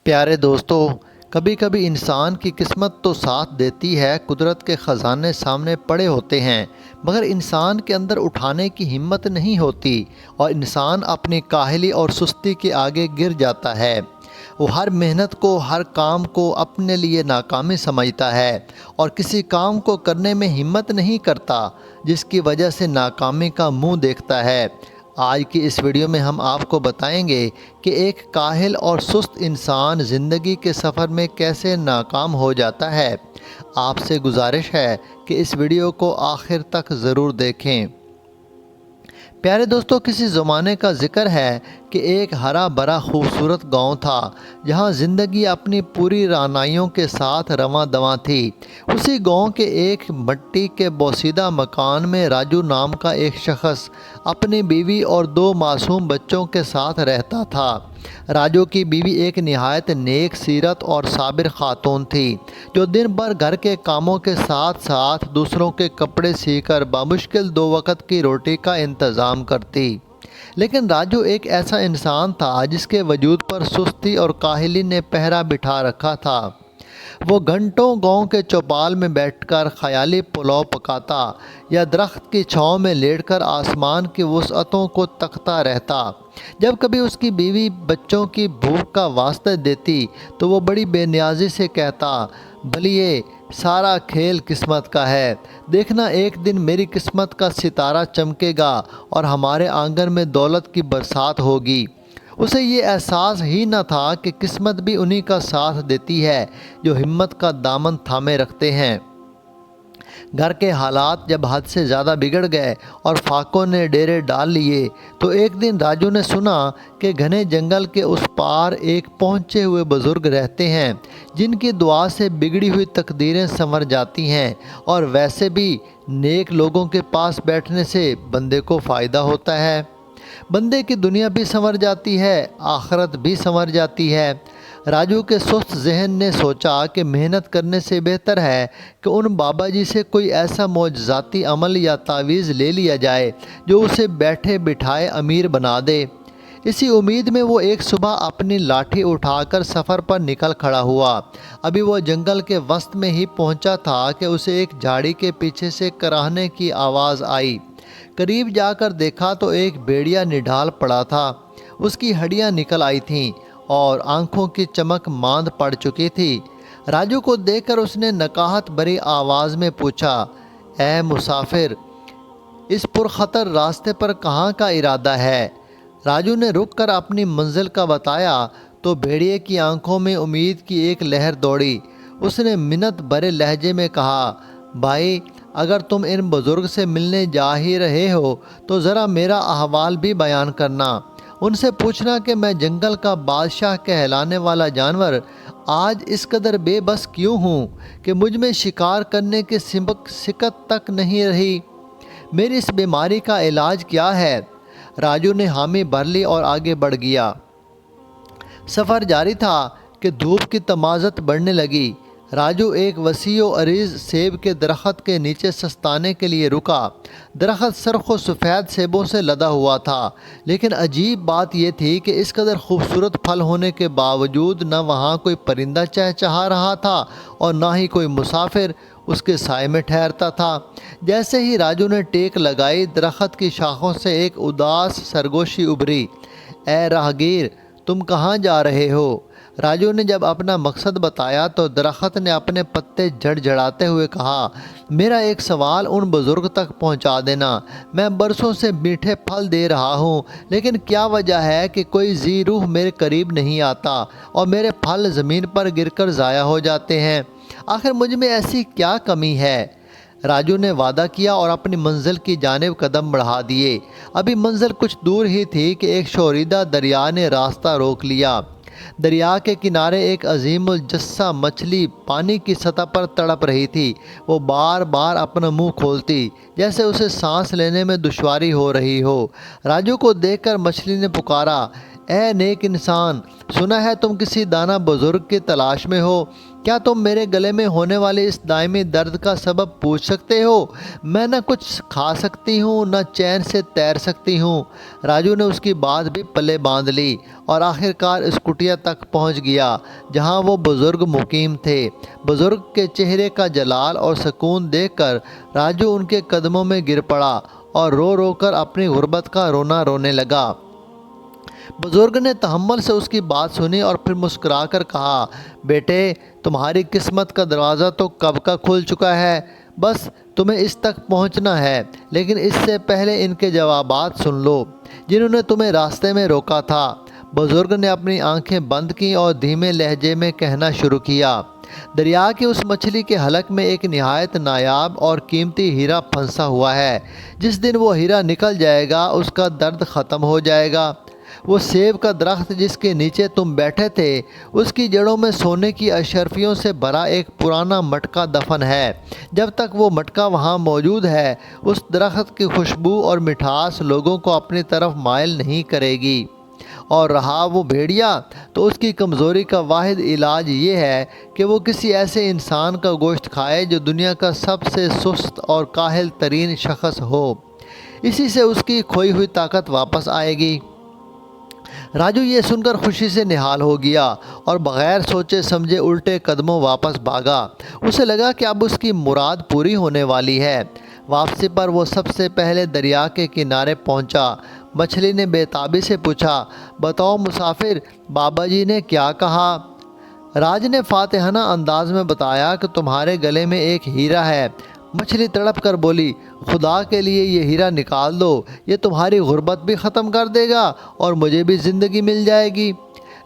پیارے دوستو، کبھی کبھی انسان کی قسمت تو ساتھ دیتی ہے، قدرت کے خزانے سامنے پڑے ہوتے ہیں، مگر انسان کے اندر اٹھانے کی ہمت نہیں ہوتی اور انسان اپنی کاہلی اور سستی کے آگے گر جاتا ہے۔ وہ ہر محنت کو، ہر کام کو اپنے لیے ناکامی سمجھتا ہے اور کسی کام کو کرنے میں ہمت نہیں کرتا، جس کی وجہ سے ناکامی کا منہ دیکھتا ہے۔ آج کی اس ویڈیو میں ہم آپ کو بتائیں گے کہ ایک کاہل اور سست انسان زندگی کے سفر میں کیسے ناکام ہو جاتا ہے۔ آپ سے گزارش ہے کہ اس ویڈیو کو آخر تک ضرور دیکھیں۔ پیارے دوستو، کسی زمانے کا ذکر ہے کہ ایک ہرا بھرا خوبصورت گاؤں تھا جہاں زندگی اپنی پوری رعنائیوں کے ساتھ رواں دواں تھی۔ اسی گاؤں کے ایک مٹی کے بوسیدہ مکان میں راجو نام کا ایک شخص اپنی بیوی اور 2 معصوم بچوں کے ساتھ رہتا تھا۔ راجو کی بیوی ایک نہایت نیک سیرت اور صابر خاتون تھی، جو دن بھر گھر کے کاموں کے ساتھ ساتھ دوسروں کے کپڑے سی کر بامشکل 2 وقت کی روٹی کا انتظام کرتی۔ لیکن راجو ایک ایسا انسان تھا جس کے وجود پر سستی اور کاہلی نے پہرا بٹھا رکھا تھا۔ وہ گھنٹوں گاؤں کے چوپال میں بیٹھ کر خیالی پلاؤ پکاتا یا درخت کی چھاؤں میں لیٹ کر آسمان کی وسعتوں کو تکتا رہتا۔ جب کبھی اس کی بیوی بچوں کی بھوک کا واسطہ دیتی تو وہ بڑی بے نیازی سے کہتا، بھلیے سارا کھیل قسمت کا ہے، دیکھنا ایک دن میری قسمت کا ستارہ چمکے گا اور ہمارے آنگن میں دولت کی برسات ہوگی۔ اسے یہ احساس ہی نہ تھا کہ قسمت بھی انہی کا ساتھ دیتی ہے جو ہمت کا دامن تھامے رکھتے ہیں۔ گھر کے حالات جب حد سے زیادہ بگڑ گئے اور فاقوں نے ڈیرے ڈال لیے تو ایک دن راجو نے سنا کہ گھنے جنگل کے اس پار ایک پہنچے ہوئے بزرگ رہتے ہیں جن کی دعا سے بگڑی ہوئی تقدیریں سنور جاتی ہیں، اور ویسے بھی نیک لوگوں کے پاس بیٹھنے سے بندے کو فائدہ ہوتا ہے۔ بندے کی دنیا بھی سنور جاتی ہے، آخرت بھی سنور جاتی ہے۔ راجو کے سست ذہن نے سوچا کہ محنت کرنے سے بہتر ہے کہ ان بابا جی سے کوئی ایسا معجزاتی عمل یا تعویذ لے لیا جائے جو اسے بیٹھے بٹھائے امیر بنا دے۔ اسی امید میں وہ ایک صبح اپنی لاٹھی اٹھا کر سفر پر نکل کھڑا ہوا۔ ابھی وہ جنگل کے وسط میں ہی پہنچا تھا کہ اسے ایک جھاڑی کے پیچھے سے کراہنے کی آواز آئی۔ قریب جا کر دیکھا تو ایک بھیڑیا نڈھال پڑا تھا۔ اس کی ہڈیاں نکل آئی تھیں اور آنکھوں کی چمک ماند پڑ چکی تھی۔ راجو کو دیکھ کر اس نے نکاہت بھری آواز میں پوچھا، اے مسافر، اس پرخطر راستے پر کہاں کا ارادہ ہے؟ راجو نے رک کر اپنی منزل کا بتایا تو بھیڑیے کی آنکھوں میں امید کی ایک لہر دوڑی۔ اس نے منت بھرے لہجے میں کہا، بھائی، اگر تم ان بزرگ سے ملنے جا ہی رہے ہو تو ذرا میرا احوال بھی بیان کرنا۔ ان سے پوچھنا کہ میں جنگل کا بادشاہ کہلانے والا جانور آج اس قدر بے بس کیوں ہوں کہ مجھ میں شکار کرنے کی سکت تک نہیں رہی۔ میری اس بیماری کا علاج کیا ہے؟ راجو نے حامی بھر لی اور آگے بڑھ گیا۔ سفر جاری تھا کہ دھوپ کی تمازت بڑھنے لگی۔ راجو ایک وسیع و عریض سیب کے درخت کے نیچے سستانے کے لیے رکا۔ درخت سرخ و سفید سیبوں سے لدا ہوا تھا، لیکن عجیب بات یہ تھی کہ اس قدر خوبصورت پھل ہونے کے باوجود نہ وہاں کوئی پرندہ چہچہا رہا تھا اور نہ ہی کوئی مسافر اس کے سائے میں ٹھہرتا تھا۔ جیسے ہی راجو نے ٹیک لگائی، درخت کی شاخوں سے ایک اداس سرگوشی ابھری، اے راہگیر، تم کہاں جا رہے ہو؟ راجو نے جب اپنا مقصد بتایا تو درخت نے اپنے پتے جھڑ جھڑاتے ہوئے کہا، میرا ایک سوال ان بزرگ تک پہنچا دینا۔ میں برسوں سے میٹھے پھل دے رہا ہوں، لیکن کیا وجہ ہے کہ کوئی ذی روح میرے قریب نہیں آتا اور میرے پھل زمین پر گر کر ضائع ہو جاتے ہیں؟ آخر مجھ میں ایسی کیا کمی ہے؟ راجو نے وعدہ کیا اور اپنی منزل کی جانب قدم بڑھا دیے۔ ابھی منزل کچھ دور ہی تھی کہ ایک شوریدہ دریا نے راستہ روک لیا۔ دریا کے کنارے ایک عظیم الجثہ مچھلی پانی کی سطح پر تڑپ رہی تھی۔ وہ بار بار اپنا منہ کھولتی جیسے اسے سانس لینے میں دشواری ہو رہی ہو۔ راجو کو دیکھ کر مچھلی نے پکارا، اے نیک انسان، سنا ہے تم کسی دانا بزرگ کی تلاش میں ہو، کیا تم میرے گلے میں ہونے والے اس دائمی درد کا سبب پوچھ سکتے ہو؟ میں نہ کچھ کھا سکتی ہوں نہ چین سے تیر سکتی ہوں۔ راجو نے اس کی بات بھی پلے باندھ لی اور آخر کار اس کٹیا تک پہنچ گیا جہاں وہ بزرگ مقیم تھے۔ بزرگ کے چہرے کا جلال اور سکون دیکھ کر راجو ان کے قدموں میں گر پڑا اور رو رو کر اپنی غربت کا رونا رونے لگا۔ بزرگ نے تحمل سے اس کی بات سنی اور پھر مسکرا کر کہا، بیٹے، تمہاری قسمت کا دروازہ تو کب کا کھل چکا ہے، بس تمہیں اس تک پہنچنا ہے، لیکن اس سے پہلے ان کے جوابات سن لو جنہوں نے تمہیں راستے میں روکا تھا۔ بزرگ نے اپنی آنکھیں بند کیں اور دھیمے لہجے میں کہنا شروع کیا، دریا کی اس مچھلی کے حلق میں ایک نہایت نایاب اور قیمتی ہیرا پھنسا ہوا ہے۔ جس دن وہ ہیرا نکل جائے گا اس کا درد ختم ہو جائے گا۔ وہ سیب کا درخت جس کے نیچے تم بیٹھے تھے، اس کی جڑوں میں سونے کی اشرفیوں سے بھرا ایک پرانا مٹکا دفن ہے۔ جب تک وہ مٹکا وہاں موجود ہے، اس درخت کی خوشبو اور مٹھاس لوگوں کو اپنی طرف مائل نہیں کرے گی۔ اور رہا وہ بھیڑیا، تو اس کی کمزوری کا واحد علاج یہ ہے کہ وہ کسی ایسے انسان کا گوشت کھائے جو دنیا کا سب سے سست اور کاہل ترین شخص ہو۔ اسی سے اس کی کھوئی ہوئی طاقت واپس آئے گی۔ راجو یہ سن کر خوشی سے نہال ہو گیا اور بغیر سوچے سمجھے الٹے قدموں واپس بھاگا۔ اسے لگا کہ اب اس کی مراد پوری ہونے والی ہے۔ واپسی پر وہ سب سے پہلے دریا کے کنارے پہنچا۔ مچھلی نے بے تابی سے پوچھا، بتاؤ مسافر، بابا جی نے کیا کہا؟ راج نے فاتحانہ انداز میں بتایا کہ تمہارے گلے میں ایک ہیرا ہے۔ مچھلی تڑپ کر بولی، خدا کے لیے یہ ہیرا نکال دو، یہ تمہاری غربت بھی ختم کر دے گا اور مجھے بھی زندگی مل جائے گی۔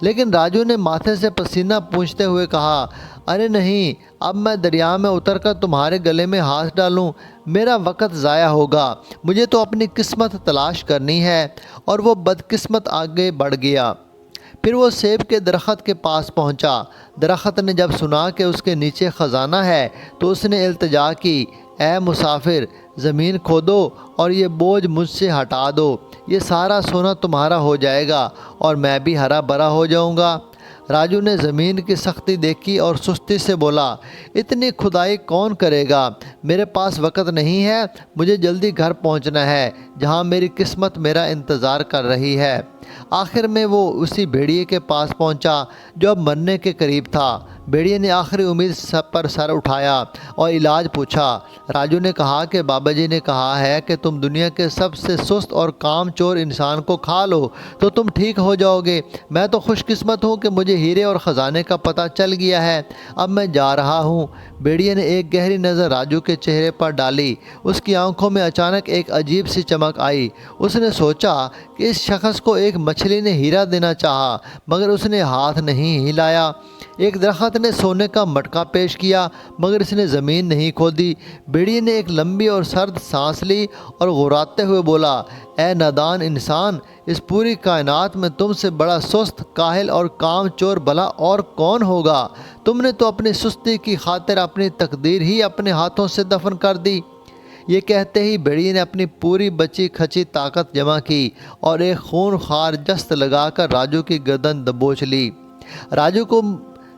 لیکن راجو نے ماتھے سے پسینہ پوچھتے ہوئے کہا، ارے نہیں، اب میں دریا میں اتر کر تمہارے گلے میں ہاتھ ڈالوں، میرا وقت ضائع ہوگا، مجھے تو اپنی قسمت تلاش کرنی ہے۔ اور وہ بدقسمت آگے بڑھ گیا۔ پھر وہ سیب کے درخت کے پاس پہنچا۔ درخت نے جب سنا کہ اس کے نیچے خزانہ ہے تو اس نے التجا کی، اے مسافر، زمین کھودو اور یہ بوجھ مجھ سے ہٹا دو، یہ سارا سونا تمہارا ہو جائے گا اور میں بھی ہرا بھرا ہو جاؤں گا۔ راجو نے زمین کی سختی دیکھی اور سستی سے بولا، اتنی کھدائی کون کرے گا؟ میرے پاس وقت نہیں ہے، مجھے جلدی گھر پہنچنا ہے جہاں میری قسمت میرا انتظار کر رہی ہے۔ آخر میں وہ اسی بھیڑیے کے پاس پہنچا جو اب مرنے کے قریب تھا۔ بھیڑیے نے آخری امید پر سر اٹھایا اور علاج پوچھا۔ راجو نے کہا کہ بابا جی نے کہا ہے کہ تم دنیا کے سب سے سست اور کام چور انسان کو کھا لو تو تم ٹھیک ہو جاؤ گے۔ میں تو خوش قسمت ہوں کہ مجھے ہیرے اور خزانے کا پتہ چل گیا ہے، اب میں جا رہا ہوں۔ بھیڑیے نے ایک گہری نظر راجو کے چہرے پر ڈالی۔ اس کی آنکھوں میں اچانک ایک عجیب سی چمک آئی۔ اس نے سوچا کہ اس شخص کو ایک مچھلی نے ہیرا دینا چاہا مگر اس نے ہاتھ نہیں ہلایا۔ ایک درخت نے سونے کا مٹکا پیش کیا مگر اس نے زمین نہیں کھودی۔ بھیڑیے نے ایک لمبی اور سرد سانس لی اور غراتے ہوئے بولا، اے نادان انسان، اس پوری کائنات میں تم سے بڑا سست، کاہل اور کام چور بھلا اور کون ہوگا؟ تم نے تو اپنی سستی کی خاطر اپنی تقدیر ہی اپنے ہاتھوں سے دفن کر دی۔ یہ کہتے ہی بھیڑیے نے اپنی پوری بچی کھچی طاقت جمع کی اور ایک خون خوار جست لگا کر راجو کی گردن دبوچ لی۔ راجو کو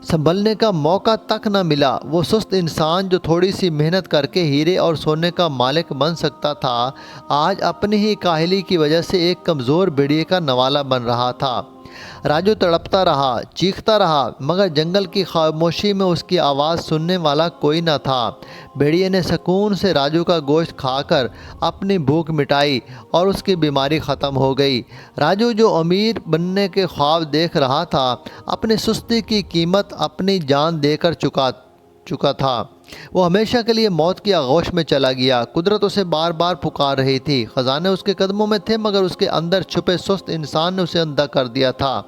سنبھلنے کا موقع تک نہ ملا۔ وہ سست انسان جو تھوڑی سی محنت کر کے ہیرے اور سونے کا مالک بن سکتا تھا، آج اپنی ہی کاہلی کی وجہ سے ایک کمزور بھیڑیے کا نوالا بن رہا تھا۔ راجو تڑپتا رہا، چیختا رہا، مگر جنگل کی خاموشی میں اس کی آواز سننے والا کوئی نہ تھا۔ بھیڑیے نے سکون سے راجو کا گوشت کھا کر اپنی بھوک مٹائی اور اس کی بیماری ختم ہو گئی۔ راجو جو امیر بننے کے خواب دیکھ رہا تھا، اپنی سستی کی قیمت اپنی جان دے کر چکا تھا۔ وہ ہمیشہ کے لیے موت کی آغوش میں چلا گیا۔ قدرت اسے بار بار پکار رہی تھی، خزانے اس کے قدموں میں تھے مگر اس کے اندر چھپے سست انسان نے اسے اندھا کر دیا تھا۔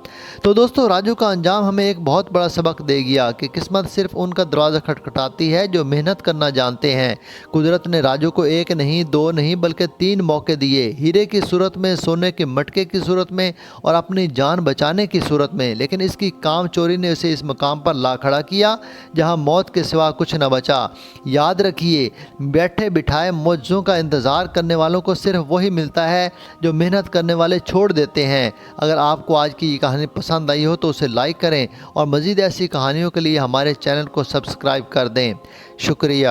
تو دوستو، راجو کا انجام ہمیں ایک بہت بڑا سبق دے گیا کہ قسمت صرف ان کا دروازہ کھٹکھٹاتی ہے جو محنت کرنا جانتے ہیں۔ قدرت نے راجو کو ایک نہیں، دو نہیں بلکہ 3 موقع دیے، ہیرے کی صورت میں، سونے کے مٹکے کی صورت میں اور اپنی جان بچانے کی صورت میں، لیکن اس کی کام چوری نے اسے اس مقام پر لا کھڑا کیا جہاں موت کے سوا کچھ نہ بچا۔ پہنچا۔ یاد رکھیے، بیٹھے بٹھائے معجزوں کا انتظار کرنے والوں کو صرف وہی ملتا ہے جو محنت کرنے والے چھوڑ دیتے ہیں۔ اگر آپ کو آج کی یہ کہانی پسند آئی ہو تو اسے لائک کریں اور مزید ایسی کہانیوں کے لیے ہمارے چینل کو سبسکرائب کر دیں۔ شکریہ۔